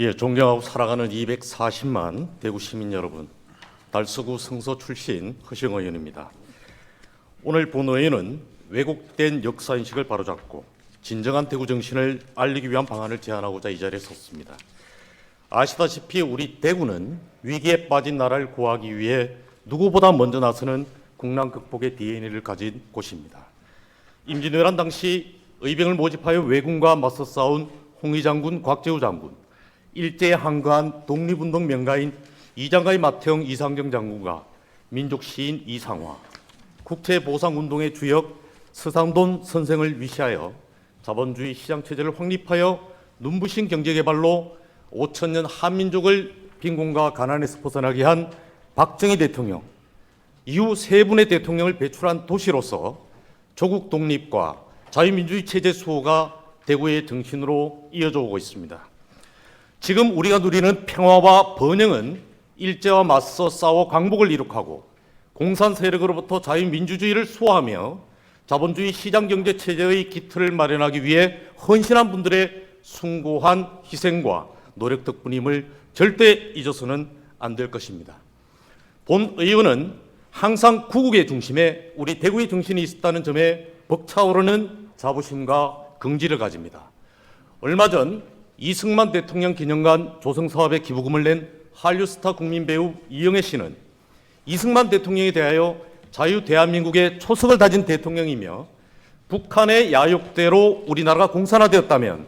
존경하고 사랑하는 240만 대구 시민 여러분, 달서구 성서 출신 허시영 의원입니다. 오늘 본회의는 왜곡된 역사인식을 바로잡고 진정한 대구 정신을 알리기 위한 방안을 제안하고자 이 자리에 섰습니다. 아시다시피 우리 대구는 위기에 빠진 나라를 구하기 위해 누구보다 먼저 나서는 국난 극복의 DNA를 가진 곳입니다. 임진왜란 당시 의병을 모집하여 왜군과 맞서 싸운 홍위 장군, 곽재우 장군, 일제에 항거한 독립운동 명가인 이장가의 마태형, 이상정 장군과 민족 시인 이상화, 국채보상운동의 주역 서상돈 선생을 위시하여 자본주의 시장체제를 확립하여 눈부신 경제개발로 5천년 한민족을 빈곤과 가난에서 벗어나게 한 박정희 대통령, 이후 세 분의 대통령을 배출한 도시로서 조국 독립과 자유민주주의 체제 수호가 대구의 정신으로 이어져 오고 있습니다. 지금 우리가 누리는 평화와 번영은 일제와 맞서 싸워 강복을 이룩하고 공산 세력으로부터 자유민주주의를 수호하며 자본주의 시장경제 체제의 기틀을 마련하기 위해 헌신한 분들의 숭고한 희생과 노력 덕분임을 절대 잊어서는 안 될 것입니다. 본 의원은 항상 구국의 중심에 우리 대구의 정신이 있었다는 점에 벅차오르는 자부심과 긍지를 가집니다. 얼마 전 이승만 대통령 기념관 조성사업에 기부금을 낸 한류스타 국민배우 이영애 씨는 이승만 대통령에 대하여 자유 대한민국의 초석을 다진 대통령이며 북한의 야욕대로 우리나라가 공산화되었다면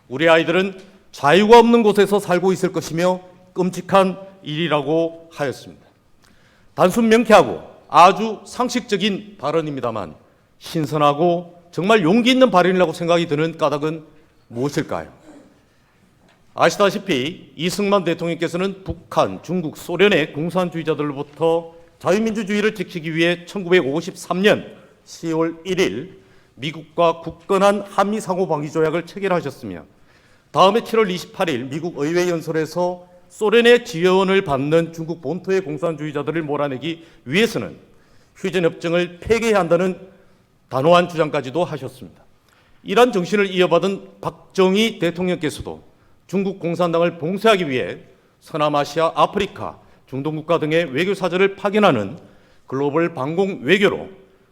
우리 아이들은 자유가 없는 곳에서 살고 있을 것이며 끔찍한 일이라고 하였습니다. 단순 명쾌하고 아주 상식적인 발언입니다만 신선하고 정말 용기 있는 발언이라고 생각이 드는 까닭은 무엇일까요? 아시다시피 이승만 대통령께서는 북한, 중국, 소련의 공산주의자들로부터 자유민주주의를 지키기 위해 1953년 10월 1일 미국과 굳건한 한미상호방위조약을 체결하셨으며 다음해 7월 28일 미국 의회 연설에서 소련의 지원을 받는 중국 본토의 공산주의자들을 몰아내기 위해서는 휴전협정을 폐기해야 한다는 단호한 주장까지도 하셨습니다. 이러한 정신을 이어받은 박정희 대통령께서도 중국 공산당을 봉쇄하기 위해 서남아시아, 아프리카, 중동 국가 등의 외교사절을 파견하는 글로벌 반공 외교로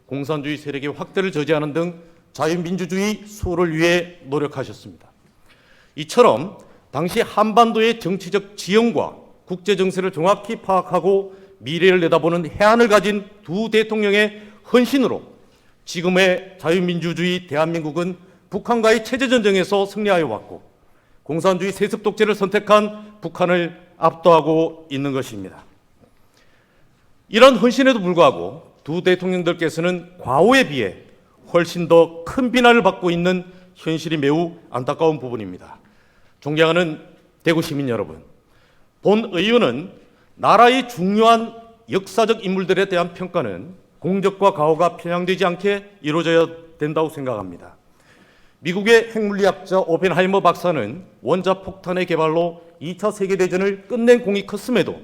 공산주의 세력의 확대를 저지하는 등 자유민주주의 수호를 위해 노력하셨습니다. 이처럼 당시 한반도의 정치적 지형과 국제 정세를 정확히 파악하고 미래를 내다보는 해안을 가진 두 대통령의 헌신으로 지금의 자유민주주의 대한민국은 북한과의 체제전쟁에서 승리하여 왔고 공산주의 세습 독재를 선택한 북한을 압도하고 있는 것입니다. 이런 헌신에도 불구하고 두 대통령들께서는 과오에 비해 훨씬 더 큰 비난을 받고 있는 현실이 매우 안타까운 부분입니다. 존경하는 대구 시민 여러분, 본 의원은 나라의 중요한 역사적 인물들에 대한 평가는 공적과 가오가 편향되지 않게 이루어져야 된다고 생각합니다. 미국의 핵물리학자 오펜하이머 박사는 원자폭탄의 개발로 2차 세계대전을 끝낸 공이 컸음에도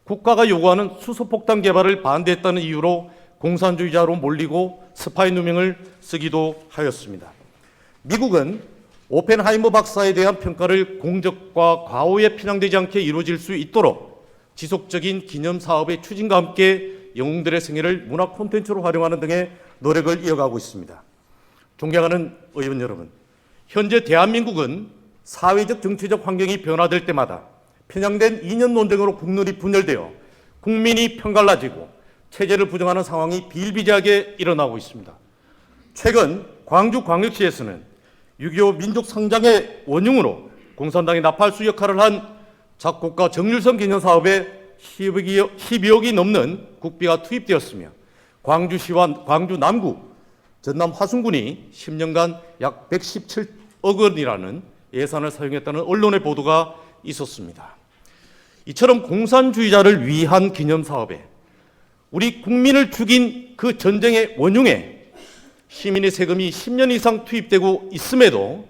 국가가 요구하는 수소폭탄 개발을 반대했다는 이유로 공산주의자로 몰리고 스파이 누명을 쓰기도 하였습니다. 미국은 오펜하이머 박사에 대한 평가를 공적과 과오에 편향되지 않게 이루어질 수 있도록 지속적인 기념사업의 추진과 함께 영웅들의 생애를 문화 콘텐츠로 활용하는 등의 노력을 이어가고 있습니다. 존경하는 의원 여러분, 현재 대한민국은 사회적 정치적 환경이 변화될 때마다 편향된 이념 논쟁으로 국론이 분열되어 국민이 편갈라지고 체제를 부정하는 상황이 비일비재하게 일어나고 있습니다. 최근 광주광역시에서는 6.25 민족 상장의 원흉으로 공산당의 나팔수 역할을 한 작곡가 정률성 기념사업에 12억이 넘는 국비가 투입되었으며 광주시와 광주 남구 전남 화순군이 10년간 약 117억 원이라는 예산을 사용했다는 언론의 보도가 있었습니다. 이처럼 공산주의자를 위한 기념사업에 우리 국민을 죽인 그 전쟁의 원흉에 시민의 세금이 10년 이상 투입되고 있음에도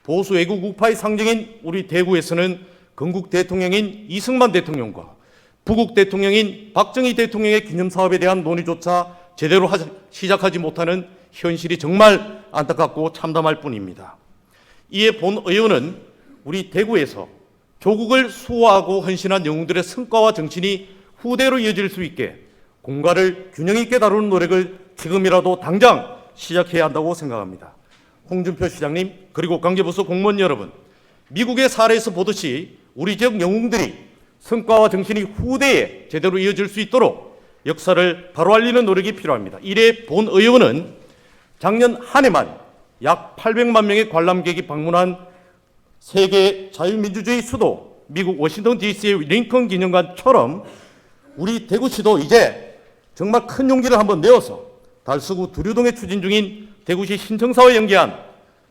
보수 외국 우파의 상징인 우리 대구에서는 건국 대통령인 이승만 대통령과 부국 대통령인 박정희 대통령의 기념사업에 대한 논의조차 제대로 시작하지 못하는 현실이 정말 안타깝고 참담할 뿐입니다. 이에 본 의원은 우리 대구에서 조국을 수호하고 헌신한 영웅들의 성과와 정신이 후대로 이어질 수 있게 공과를 균형 있게 다루는 노력을 지금이라도 당장 시작해야 한다고 생각합니다. 홍준표 시장님, 그리고 관계부서 공무원 여러분, 미국의 사례에서 보듯이 우리 지역 영웅들이 성과와 정신이 후대에 제대로 이어질 수 있도록 역사를 바로 알리는 노력이 필요합니다. 이래 본 의원은 작년 한 해만 약 800만 명의 관람객이 방문한 세계 자유민주주의 수도 미국 워싱턴 DC의 링컨 기념관처럼 우리 대구시도 이제 정말 큰 용기를 한번 내어서 달서구 두류동에 추진 중인 대구시 신청사와 연계한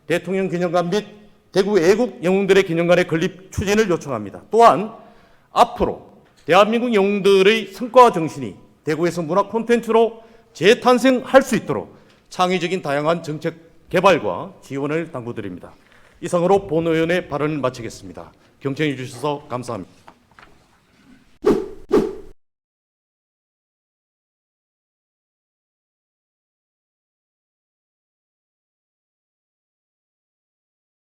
대통령 기념관 및 대구 애국 영웅들의 기념관의 건립 추진을 요청합니다. 또한 앞으로 대한민국 영웅들의 성과와 정신이 대구에서 문화 콘텐츠로 재탄생할 수 있도록 창의적인 다양한 정책 개발과 지원을 당부드립니다. 이상으로 본 의원의 발언을 마치겠습니다. 경청해 주셔서 감사합니다.